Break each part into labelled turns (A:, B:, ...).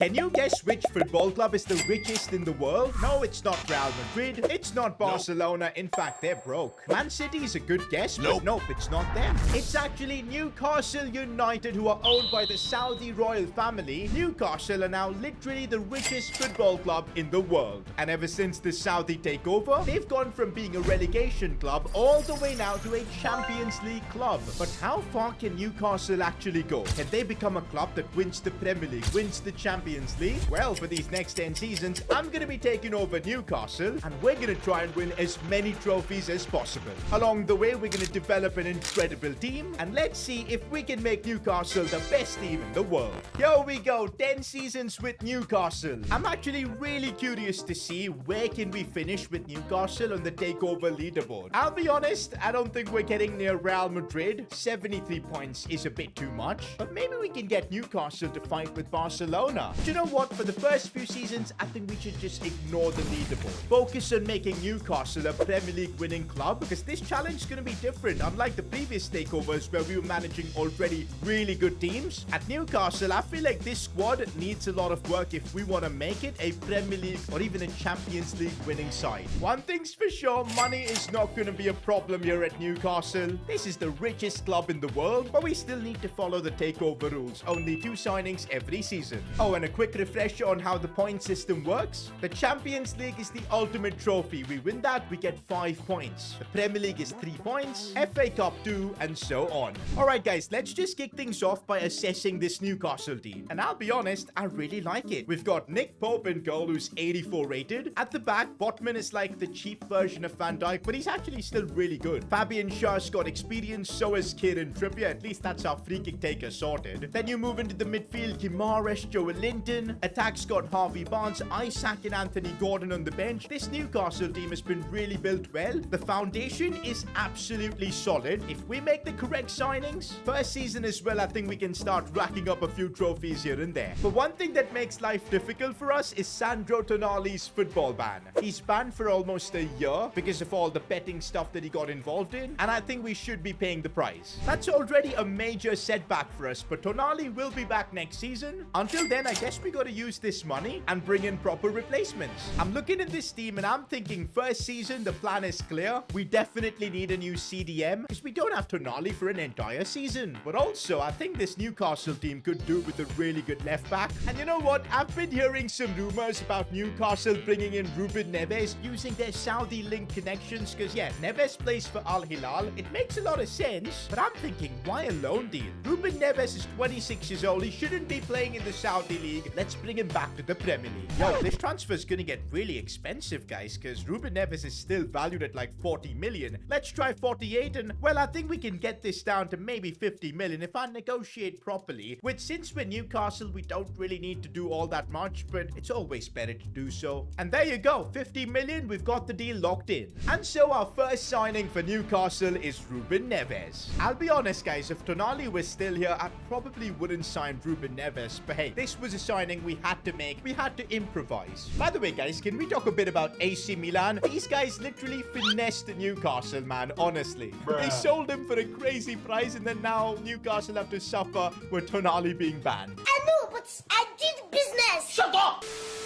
A: Can you guess which football club is the richest in the world? No, it's not Real Madrid. It's not Barcelona. In fact, they're broke. Man City is a good guess, but nope, it's not them. It's actually Newcastle United, who are owned by the Saudi royal family. Newcastle are now literally the richest football club in the world. And ever since the Saudi takeover, they've gone from being a relegation club all the way now to a Champions League club. But how far can Newcastle actually go? Can they become a club that wins the Premier League, wins the Champions League? Well, for these next 10 seasons, I'm going to be taking over Newcastle, and we're going to try and win as many trophies as possible. Along the way, we're going to develop an incredible team, and let's see if we can make Newcastle the best team in the world. Here we go, 10 seasons with Newcastle. I'm actually really curious to see where can we finish with Newcastle on the takeover leaderboard. I'll be honest, I don't think we're getting near Real Madrid. 73 points is a bit too much, but maybe we can get Newcastle to fight with Barcelona. Do you know what? For the first few seasons, I think we should just ignore the leaderboard. Focus on making Newcastle a Premier League winning club, because this challenge is going to be different. Unlike the previous takeovers where we were managing already really good teams, at Newcastle, I feel like this squad needs a lot of work if we want to make it a Premier League or even a Champions League winning side. One thing's for sure, money is not going to be a problem here at Newcastle. This is the richest club in the world, but we still need to follow the takeover rules. Only 2 signings every season. Oh, and a quick refresher on how the point system works. The Champions League is the ultimate trophy. We win that, we get 5 points. The Premier League is 3 points, FA Cup 2, and so on. Alright guys, let's just kick things off by assessing this Newcastle team. And I'll be honest, I really like it. We've got Nick Pope in goal, who's 84 rated. At the back, Botman is like the cheap version of Van Dijk, but he's actually still really good. Fabian Schär's got experience, so is Kieran Trippier. At least that's our free kick taker sorted. Then you move into the midfield, Gimares, Joelinton. Attack's got Harvey Barnes, Isaac, and Anthony Gordon on the bench. This Newcastle team has been really built well. The foundation is absolutely solid. If we make the correct signings, first season as well, I think we can start racking up a few trophies here and there. But one thing that makes life difficult for us is Sandro Tonali's football ban. He's banned for almost a year because of all the betting stuff that he got involved in, and I think we should be paying the price. That's already a major setback for us, but Tonali will be back next season. Until then, I guess we got to use this money and bring in proper replacements. I'm looking at this team and I'm thinking first season, the plan is clear. We definitely need a new CDM because we don't have Tonali for an entire season. But also, I think this Newcastle team could do with a really good left back. And you know what? I've been hearing some rumors about Newcastle bringing in Ruben Neves using their Saudi link connections, because yeah, Neves plays for Al Hilal. It makes a lot of sense, but I'm thinking, why a loan deal? Ruben Neves is 26 years old. He shouldn't be playing in the Saudi league. Let's bring him back to the Premier League. Yo, this transfer is gonna get really expensive, guys, because Ruben Neves is still valued at like 40 million. Let's try 48, and well, I think we can get this down to maybe 50 million if I negotiate properly. Which, since we're Newcastle, we don't really need to do all that much, but it's always better to do so. And there you go, 50 million, we've got the deal locked in. And so our first signing for Newcastle is Ruben Neves. I'll be honest, guys, if Tonali was still here, I probably wouldn't sign Ruben Neves, but hey, this was a signing we had to make. We had to improvise. By the way, guys, can we talk a bit about AC Milan? These guys literally finessed Newcastle, man, honestly. They sold him for a crazy price, and then now Newcastle have to suffer with Tonali being banned.
B: I know, but I did business.
A: Shut up!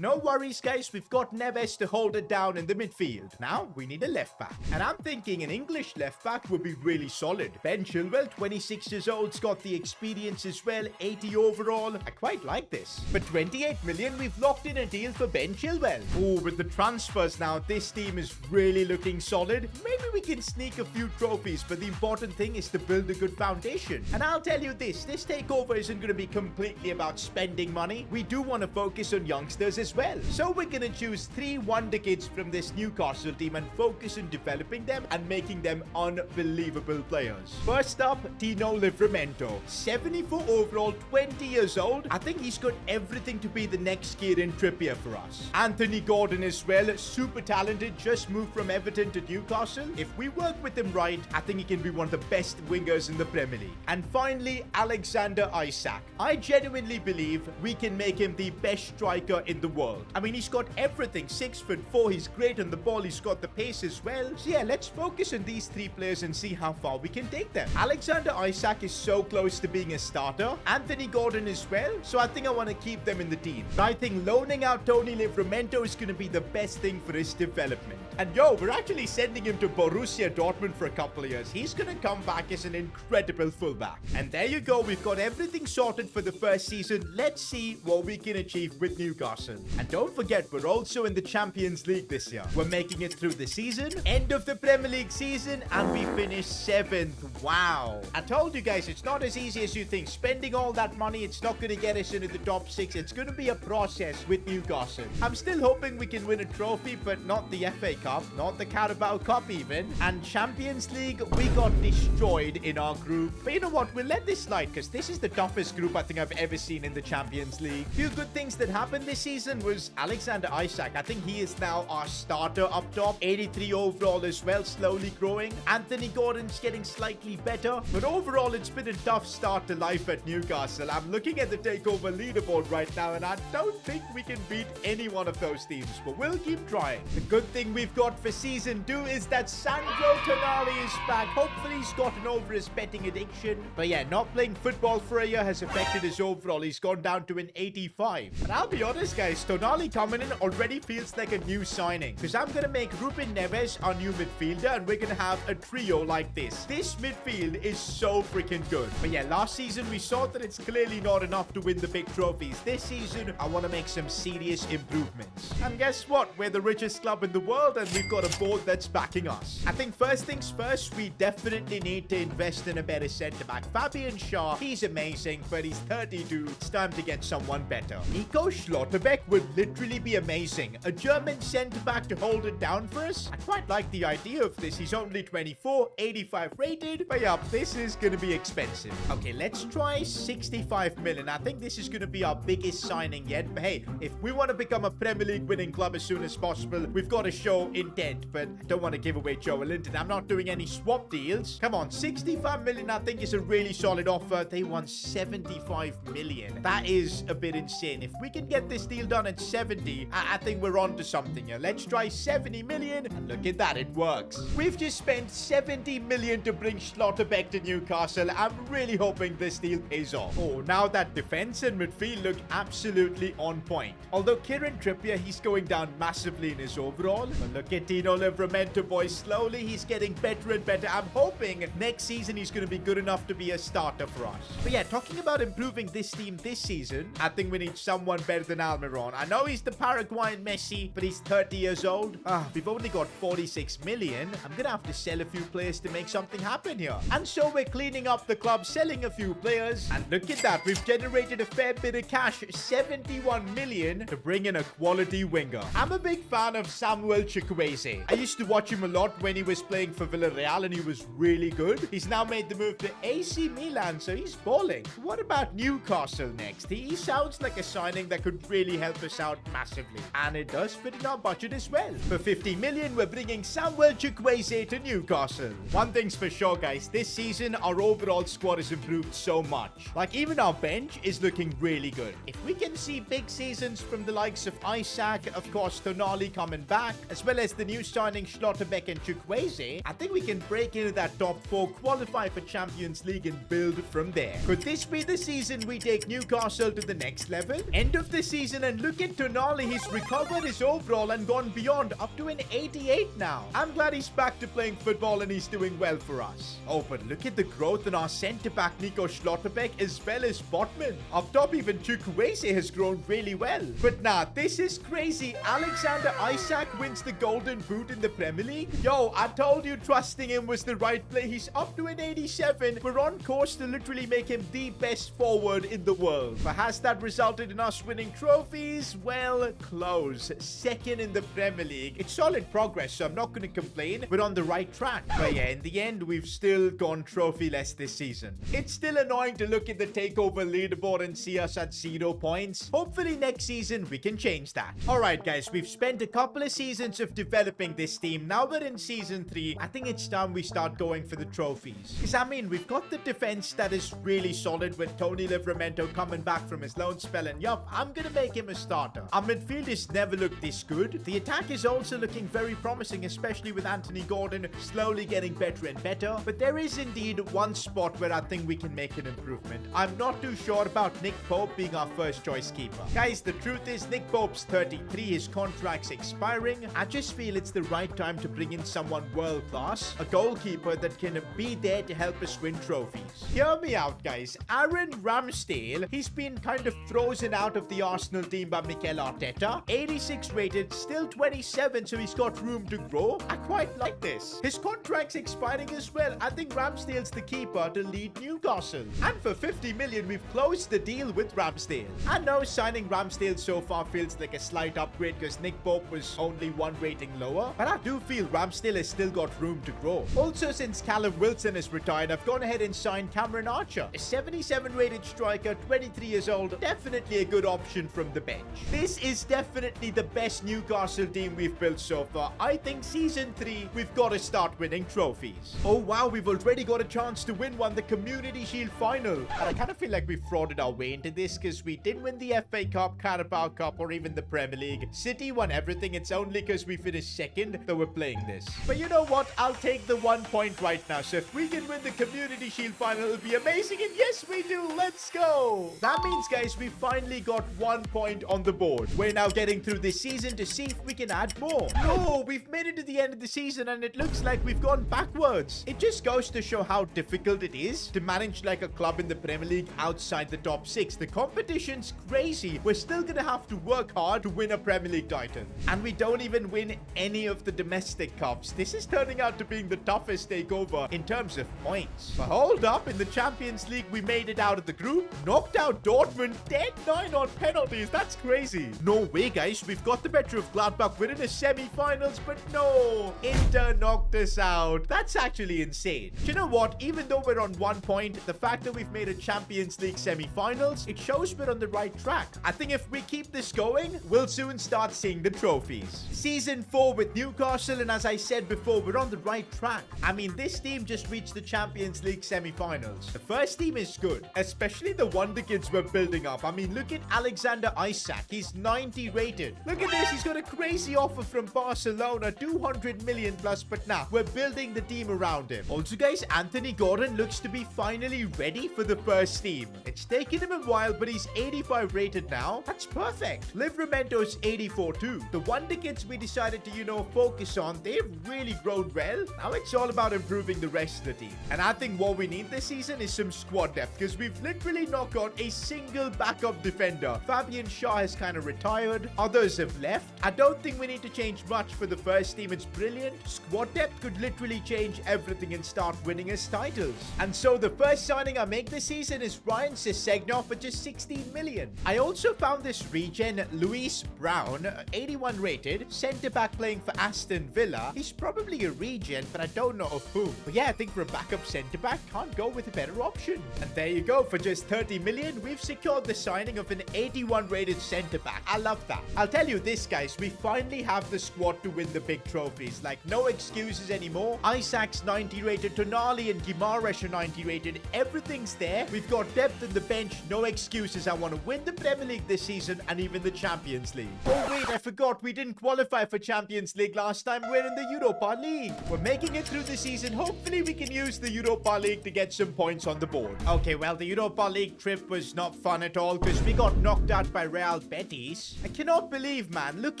A: No worries, guys. We've got Neves to hold it down in the midfield. Now, we need a left back. And I'm thinking an English left back would be really solid. Ben Chilwell, 26 years old, has got the experience as well, 80 overall. I quite like this. For 28 million, we've locked in a deal for Ben Chilwell. Oh, with the transfers now, this team is really looking solid. Maybe we can sneak a few trophies, but the important thing is to build a good foundation. And I'll tell you this takeover isn't going to be completely about spending money. We do want to focus on youngsters as well. So we're gonna choose 3 wonder kids from this Newcastle team and focus on developing them and making them unbelievable players. First up, Tino Livramento. 74 overall, 20 years old. I think he's got everything to be the next Kieran Trippier for us. Anthony Gordon as well, super talented, just moved from Everton to Newcastle. If we work with him right, I think he can be one of the best wingers in the Premier League. And finally, Alexander Isak. I genuinely believe we can make him the best striker in the world. I mean, he's got everything. 6'4", he's great on the ball, he's got the pace as well. So yeah, let's focus on these three players and see how far we can take them. Alexander Isak is so close to being a starter. Anthony Gordon as well. So I think I want to keep them in the team. But I think loaning out Tony Livramento is going to be the best thing for his development. And yo, we're actually sending him to Borussia Dortmund for a couple of years. He's going to come back as an incredible fullback. And there you go. We've got everything sorted for the first season. Let's see what we can achieve with Newcastle. And don't forget, we're also in the Champions League this year. We're making it through the season, end of the Premier League season, and we finished 7th. Wow. I told you guys, it's not as easy as you think. Spending all that money, it's not going to get us into the top 6. It's going to be a process with Newcastle. I'm still hoping we can win a trophy, but not the FA Cup, not the Carabao Cup even. And Champions League, we got destroyed in our group. But you know what? We'll let this slide because this is the toughest group I think I've ever seen in the Champions League. Few good things that happened this season was Alexander Isak. I think he is now our starter up top. 83 overall as well, slowly growing. Anthony Gordon's getting slightly better. But overall, it's been a tough start to life at Newcastle. I'm looking at the Takeover leaderboard right now, and I don't think we can beat any one of those teams. But we'll keep trying. The good thing we've got for Season 2 is that Sandro Tonali is back. Hopefully, he's gotten over his betting addiction. But yeah, not playing football for a year has affected his overall. He's gone down to an 85. But I'll be honest, guys, Tonali coming in already feels like a new signing. Because I'm going to make Ruben Neves our new midfielder, and we're going to have a trio like this. This midfield is so freaking good. But yeah, last season we saw that it's clearly not enough to win the big trophies. This season, I want to make some serious improvements. And guess what? We're the richest club in the world, and we've got a board that's backing us. I think first things first, we definitely need to invest in a better centre-back. Fabian Schär, he's amazing, but he's 32. It's time to get someone better. Nico Schlotterbeck would literally be amazing. A German centre-back to hold it down for us. I quite like the idea of this. He's only 24, 85 rated. But yeah, this is going to be expensive. Okay, let's try 65 million. I think this is going to be our biggest signing yet. But hey, if we want to become a Premier League winning club as soon as possible, we've got to show intent. But I don't want to give away Joe Linton. I'm not doing any swap deals. Come on, 65 million I think is a really solid offer. They want 75 million. That is a bit insane. If we can get this deal done at 70, I think we're on to something here. Let's try 70 million. And look at that, it works. We've just spent 70 million to bring Schlotterbeck to Newcastle. I'm really hoping this deal pays off. Oh, now that defense and midfield look absolutely on point. Although Kieran Trippier, he's going down massively in his overall. But look at Tino Livramento, boys. Slowly, he's getting better and better. I'm hoping next season he's going to be good enough to be a starter for us. But yeah, talking about improving this team this season, I think we need someone better than Almiron. I know he's the Paraguayan Messi, but he's 30 years old. We've only got 46 million. I'm going to have to sell a few players to make something happen here. And so we're cleaning up the club, selling a few players. And look at that. We've generated a fair bit of cash, 71 million, to bring in a quality winger. I'm a big fan of Samuel Chukwueze. I used to watch him a lot when he was playing for Villarreal, and he was really good. He's now made the move to AC Milan, so he's balling. What about Newcastle next? He sounds like a signing that could really help us out massively. And it does fit in our budget as well. For 50 million, we're bringing Samuel Chukwueze to Newcastle. One thing's for sure, guys. This season, our overall squad has improved so much. Like, even our bench is looking really good. If we can see big seasons from the likes of Isak, of course, Tonali coming back, as well as the new signing Schlotterbeck and Chukwueze, I think we can break into that top 4, qualify for Champions League, and build from there. Could this be the season we take Newcastle to the next level? End of the season, and look at Tonali. He's recovered his overall and gone beyond, up to an 88 now. I'm glad he's back to playing football and he's doing well for us. Oh, but look at the growth in our centre-back Nico Schlotterbeck as well as Botman. Up top, even Chukwueze has grown really well. But nah, this is crazy. Alexander Isak wins the Golden Boot in the Premier League. Yo, I told you trusting him was the right play. He's up to an 87. We're on course to literally make him the best forward in the world. But has that resulted in us winning trophies? Well, close. Second in the Premier League. It's solid progress, so I'm not going to complain. We're on the right track. But yeah, in the end, we've still gone trophy-less this season. It's still annoying to look at the Takeover leaderboard and see us at 0 points. Hopefully next season, we can change that. Alright guys, we've spent a couple of seasons of developing this team. Now we're in season 3. I think it's time we start going for the trophies. Because I mean, we've got the defense that is really solid with Tony Livramento coming back from his loan spell. And yup, I'm going to make him a starter. Our midfield has never looked this good. The attack is also looking very promising, especially with Anthony Gordon slowly getting better and better. But there is indeed one spot where I think we can make an improvement. I'm not too sure about Nick Pope being our first choice keeper. Guys, the truth is Nick Pope's 33, his contract's expiring. I just feel it's the right time to bring in someone world-class, a goalkeeper that can be there to help us win trophies. Hear me out, guys. Aaron Ramsdale, he's been kind of frozen out of the Arsenal team by Mikel Arteta. 86 rated, still 27, so he's got room to grow. I quite like this. His contract's expiring as well. I think Ramsdale's the keeper to lead Newcastle. And for 50 million, we've closed the deal with Ramsdale. I know signing Ramsdale so far feels like a slight upgrade because Nick Pope was only one rating lower, but I do feel Ramsdale has still got room to grow. Also, since Callum Wilson is retired, I've gone ahead and signed Cameron Archer, a 77 rated striker, 23 years old, definitely a good option from the bench. This is definitely the best Newcastle team we've built so far. I think season 3, we've got to start winning trophies. Oh wow, we've already got a chance to win one, the Community Shield final. And I kind of feel like we frauded our way into this because we didn't win the FA Cup, Carabao Cup, or even the Premier League. City won everything. It's only because we finished second that we're playing this. But you know what? I'll take the 1 point right now. So if we can win the Community Shield final, it'll be amazing. And yes, we do. Let's go. That means, guys, we finally got 1 point on the board. We're now getting through this season to see if we can add more. No, we've made it to the end of the season and it looks like we've gone backwards. It just goes to show how difficult it is to manage like a club in the Premier League outside the top 6. The competition's crazy. We're still gonna have to work hard to win a Premier League title. And we don't even win any of the domestic cups. This is turning out to being the toughest takeover in terms of points. But hold up, in the Champions League, we made it out of the group. Knocked out Dortmund 10-9 on penalties. That's crazy. No way, guys. We've got the better of Gladbach. We're in the semi-finals, but no. Inter knocked us out. That's actually insane. Do you know what? Even though we're on 1 point, the fact that we've made a Champions League semi-finals, it shows we're on the right track. I think if we keep this going, we'll soon start seeing the trophies. Season 4 with Newcastle, and as I said before, we're on the right track. I mean, this team just reached the Champions League semi-finals. The first team is good, especially the wonder kids we're building up. I mean, look at Alexander Isak. He's 90 rated. Look at this. He's got a crazy offer from Barcelona, 200 million plus, but nah, we're building the team around him. Also, guys, Anthony Gordon looks to be finally ready for the first team. It's taken him a while, but he's 85 rated now. That's perfect. Livramento's 84 too. The wonder kids we decided to, focus on, they've really grown well. Now it's all about improving the rest of the team. And I think what we need this season is some squad depth because we've literally not got a single backup defender. Fabian Shaw has kind of retired. Others have left. I don't think we need to change much for the first team. It's brilliant. Squad depth could literally change everything and start winning us titles. And so the first signing I make this season is Ryan Sessegnon for just 16 million. I also found this regen, Luis Brown, 81 rated, centre-back playing for Aston Villa. He's probably a regen, but I don't know of whom. But yeah, I think for a backup centre-back, can't go with a better option. And there you go. For just 30 million, we've secured the signing of an 81 rated centre-back. I love that. I'll tell you this, guys. We finally have the squad to win the big trophies. Like, no excuses anymore. Isaac's 90 rated, Tonali and Guimaraes are 90 rated. Everything's there. We've got depth in the bench. No excuses. I want to win the Premier League this season and even the Champions League. Oh wait, I forgot. We didn't qualify for Champions League last time. We're in the Europa League. We're making it through the season. Hopefully we can use the Europa League to get some points on the board. Okay, well, the Europa League trip was not fun at all because we got knocked out by Real Betis. I cannot believe, man. Look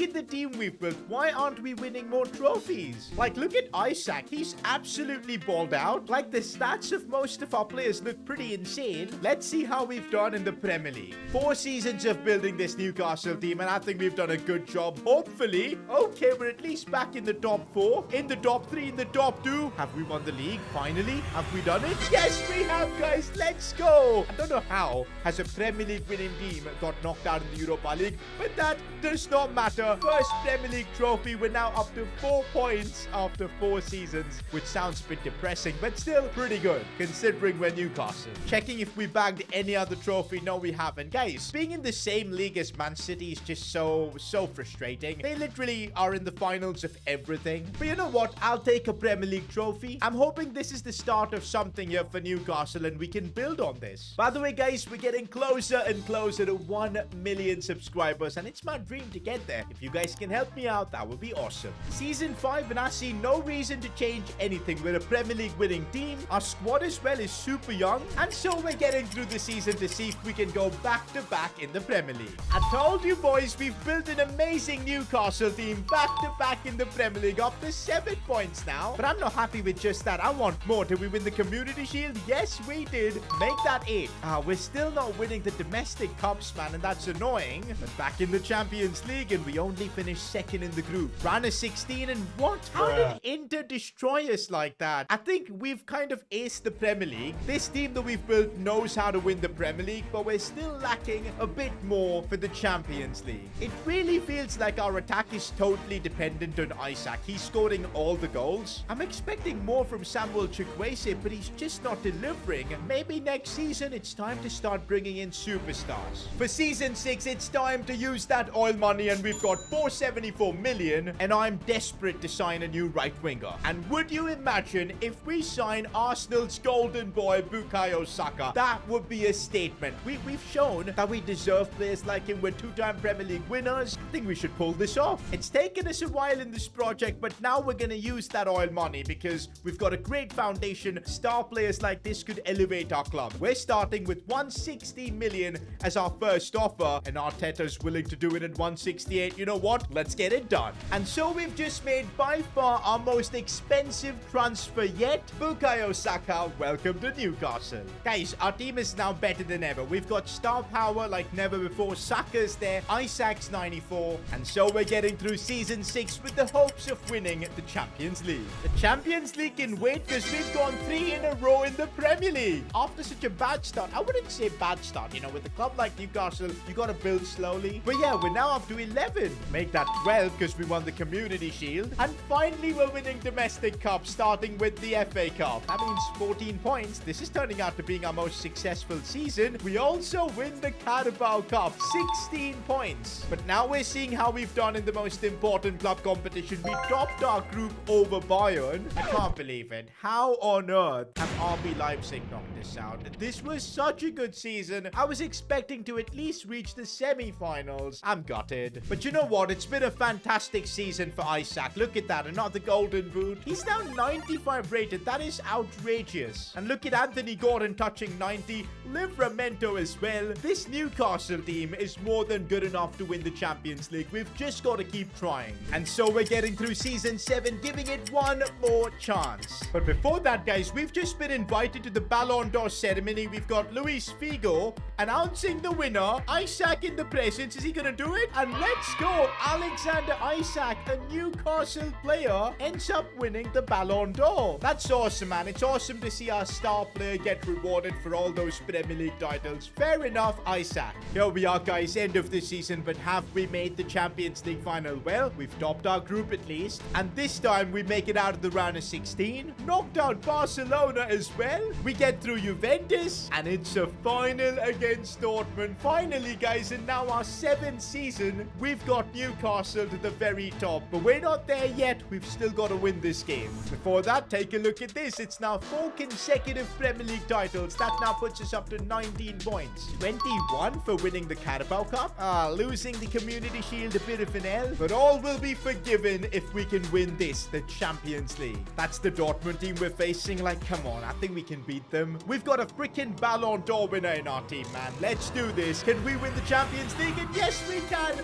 A: at the team we've built. Why aren't we winning more trophies? Like, look at Isaac. He's absolutely balled out. Like, the stats of most of our players look pretty insane. Let's see how we've done in the Premier League. 4 seasons of building this Newcastle team, and I think we've done a good job. Hopefully. Okay, we're at least back in the top 4, in the top 3, in the top 2. Have we won the league? Finally? Have we done it? Yes, we have, guys. Let's go. I don't know how has a Premier League winning team got knocked out in the Europa League, but that does not matter. First Premier League trophy. We're now up to 4 points after 4 seasons, which sounds a bit depressing, but still pretty good considering we're Newcastle. Checking if we bagged any other trophy. No, we haven't. Guys, being in the same league as Man City is just so frustrating. They literally are in the finals of everything. But you know what? I'll take a Premier League trophy. I'm hoping this is the start of something here for Newcastle and we can build on this. By the way, guys, we're getting closer and closer to 1 million million subscribers, and it's my dream to get there. If you guys can help me out, that would be awesome. Season 5, and I see no reason to change anything. We're a Premier League winning team. Our squad as well is super young, and so we're getting through the season to see if we can go back to back in the Premier League. I told you boys, we've built an amazing Newcastle team back to back in the Premier League, up to 7 points now. But I'm not happy with just that. I want more. Did we win the Community Shield? Yes, we did. Make that 8. We're still not winning the domestic cups, man, and that's annoying. But back in the Champions League, and we only finished second in the group. Round of 16, and what? How did Inter destroy us like that? I think we've kind of aced the Premier League. This team that we've built knows how to win the Premier League, but we're still lacking a bit more for the Champions League. It really feels like our attack is totally dependent on Isak. He's scoring all the goals. I'm expecting more from Samuel Chukwueze, but he's just not delivering. Maybe next season it's time to start bringing in superstars. For season 6, it's time to use that oil money, and we've got 474 million, and I'm desperate to sign a new right winger. And would you imagine if we sign Arsenal's golden boy Bukayo Saka? That would be a statement. We've shown that we deserve players like him. We're 2-time Premier League winners. I think we should pull this off. It's taken us a while in this project, but now we're going to use that oil money because we've got a great foundation. Star players like this could elevate our club. We're starting with 160 million as our first offer, and Arteta's willing to do it at 168. You know what? Let's get it done. And so we've just made by far our most expensive transfer yet. Bukayo Saka, welcome to Newcastle. Guys, our team is now better than ever. We've got star power like never before. Saka's there, Isak's 94, and so we're getting through season 6 with the hopes of winning the Champions League. The Champions League can wait because we've gone 3 in a row in the Premier League. After such a bad start, I wouldn't say bad start, you know, with a club like Newcastle, you gotta build slowly. But yeah, we're now up to 11. Make that 12 because we won the Community Shield. And finally, we're winning domestic cups, starting with the FA Cup. That means 14 points. This is turning out to being our most successful season. We also win the Carabao Cup, 16 points. But now we're seeing how we've done in the most important club competition. We topped our group over Bayern. I can't believe it. How on earth have RB Leipzig knocked this out? This was such a good season. I was expecting to at least reach the semi-finals. I'm gutted. But you know what? It's been a fantastic season for Isak. Look at that. Another golden boot. He's now 95 rated. That is outrageous. And look at Anthony Gordon touching 90. Livramento as well. This Newcastle team is more than good enough to win the Champions League. We've just got to keep trying. And so we're getting through season 7, giving it one more chance. But before that, guys, we've just been invited to the Ballon d'Or ceremony. We've got Luis Figo announcing the winner. Isak in the presence. Is he going to do it? And let's go. Alexander Isak, a Newcastle player, ends up winning the Ballon d'Or. That's awesome, man. It's awesome to see our star player get rewarded for all those Premier League titles. Fair enough, Isak. Here we are, guys. End of the season, but have we made the Champions League final? Well, we've topped our group at least. And this time, we make it out of the round of 16. Knocked out Barcelona as well. We get through Juventus, and it's a final against Dortmund. Finally, guys, and now our 7th season, we've got Newcastle to the very top. But we're not there yet. We've still got to win this game. Before that, take a look at this. It's now 4 consecutive Premier League titles. That now puts us up to 19 points. 21 for winning the Carabao Cup. Losing the Community Shield, a bit of an L. But all will be forgiven if we can win this, the Champions League. That's the Dortmund team we're facing. Like, come on, I think we can beat them. We've got a freaking Ballon d'Or winner in our team, man. Let's do this. Can we win the Champions League? And yes, we can.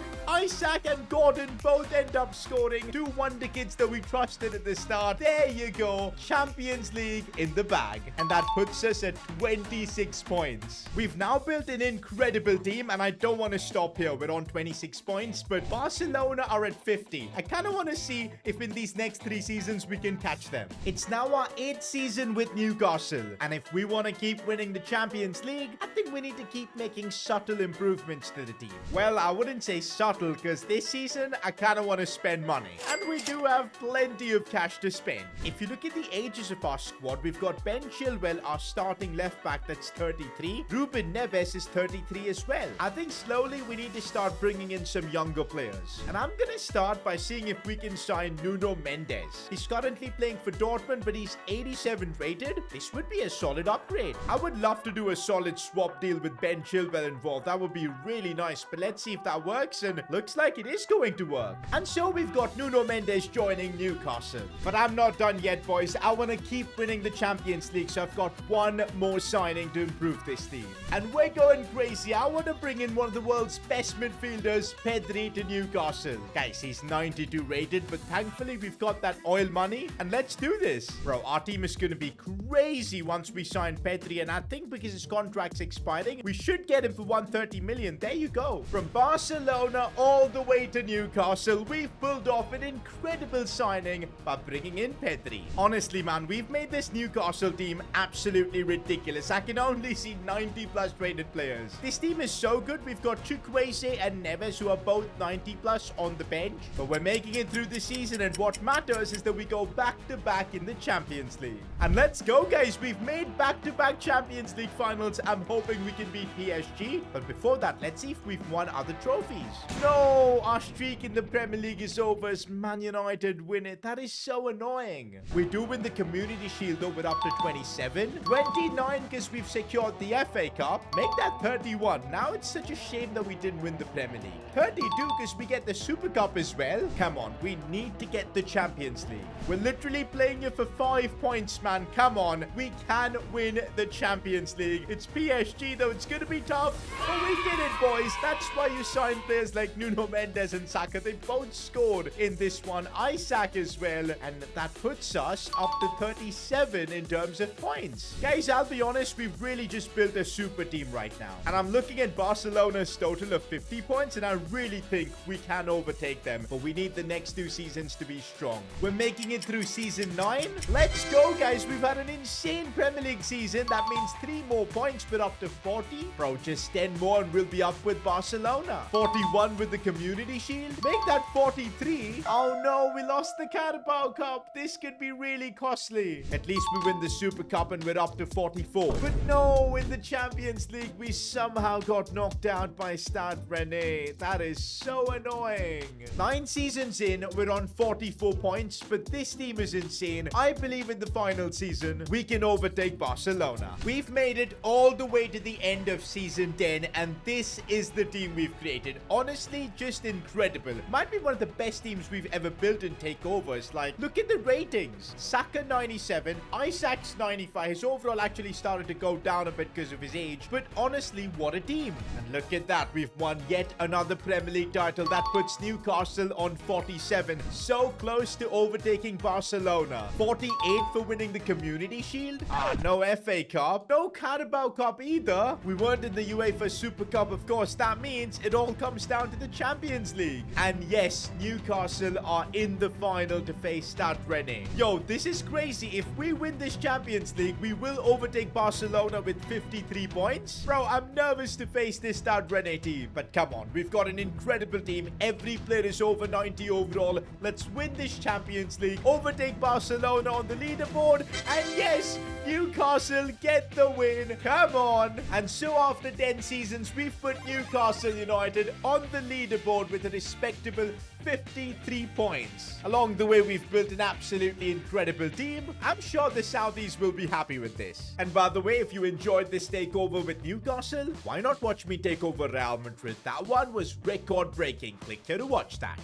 A: Isak and Gordon both end up scoring. 2 wonder kids that we trusted at the start. There you go. Champions League in the bag. And that puts us at 26 points. We've now built an incredible team, and I don't want to stop here. We're on 26 points, but Barcelona are at 50. I kind of want to see if in these next 3 seasons we can catch them. It's now our 8th season with Newcastle, and if we want to keep winning the Champions League, I think we need to keep making subtle improvements to the team. Well, I wouldn't say subtle, battle because this season, I kind of want to spend money. And we do have plenty of cash to spend. If you look at the ages of our squad, we've got Ben Chilwell, our starting left back, that's 33. Ruben Neves is 33 as well. I think slowly we need to start bringing in some younger players. And I'm going to start by seeing if we can sign Nuno Mendes. He's currently playing for Dortmund, but he's 87 rated. This would be a solid upgrade. I would love to do a solid swap deal with Ben Chilwell involved. That would be really nice, but let's see if that works, and looks like it is going to work. And so we've got Nuno Mendes joining Newcastle. But I'm not done yet, boys. I want to keep winning the Champions League, so I've got one more signing to improve this team. And we're going crazy. I want to bring in one of the world's best midfielders, Pedri, to Newcastle. Guys, he's 92 rated, but thankfully we've got that oil money, and let's do this. Bro, our team is going to be crazy once we sign Pedri, and I think because his contract's expiring, we should get him for 130 million. There you go. From Barcelona all the way to Newcastle, we've pulled off an incredible signing by bringing in Pedri. Honestly, man, we've made this Newcastle team absolutely ridiculous. I can only see 90 plus rated players. This team is so good. We've got Chukwueze and Neves, who are both 90 plus on the bench, but we're making it through the season, and what matters is that we go back to back in the Champions League. And let's go, guys. We've made back-to-back Champions League finals. I'm hoping we can beat PSG, but before that, let's see if we've won other trophies. No, our streak in the Premier League is over as Man United win it. That is so annoying. We do win the Community Shield though with up to 27. 29 because we've secured the FA Cup. Make that 31. Now it's such a shame that we didn't win the Premier League. 32 because we get the Super Cup as well. Come on, we need to get the Champions League. We're literally playing it for 5 points, man. Come on, we can win the Champions League. It's PSG though. It's going to be tough, but we did it, boys. That's why you sign players like Nuno Mendes and Saka. They both scored in this one. Isaac as well, and that puts us up to 37 in terms of points. Guys, I'll be honest, we've really just built a super team right now, and I'm looking at Barcelona's total of 50 points, and I really think we can overtake them, but we need the next 2 seasons to be strong. We're making it through season 9. Let's go, guys. We've had an insane Premier League season. That means 3 more points, but up to 40. Bro, just 10 more and we'll be up with Barcelona. 41 with the Community Shield. Make that 43. Oh no, we lost the Carabao Cup. This could be really costly. At least we win the Super Cup and we're up to 44. But no, in the Champions League, we somehow got knocked out by Stade Rennais. That is so annoying. 9 seasons in, we're on 44 points, but this team is insane. I believe in the final season, we can overtake Barcelona. We've made it all the way to the end of season 10, and this is the team we've created. Honestly, just incredible. Might be one of the best teams we've ever built in takeovers. Like, look at the ratings. Saka 97, Isaac's 95. His overall actually started to go down a bit because of his age, but honestly, what a team. And look at that, we've won yet another Premier League title. That puts Newcastle on 47, so close to overtaking Barcelona. 48 for winning the Community Shield. No FA Cup, no Carabao Cup either. We weren't in the UEFA Super Cup, of course. That means it all comes down to the Champions League. And yes, Newcastle are in the final to face Stade Rennais. Yo, this is crazy. If we win this Champions League, we will overtake Barcelona with 53 points. Bro, I'm nervous to face this Stade Rennais team. But come on, we've got an incredible team. Every player is over 90 overall. Let's win this Champions League, overtake Barcelona on the leaderboard, and yes, Newcastle get the win. Come on. And so after 10 seasons, we've put Newcastle United on the leaderboard with a respectable 53 points. Along the way, we've built an absolutely incredible team. I'm sure the Saudis will be happy with this. And by the way, if you enjoyed this takeover with Newcastle, why not watch me take over Real Madrid? That one was record-breaking. Click here to watch that.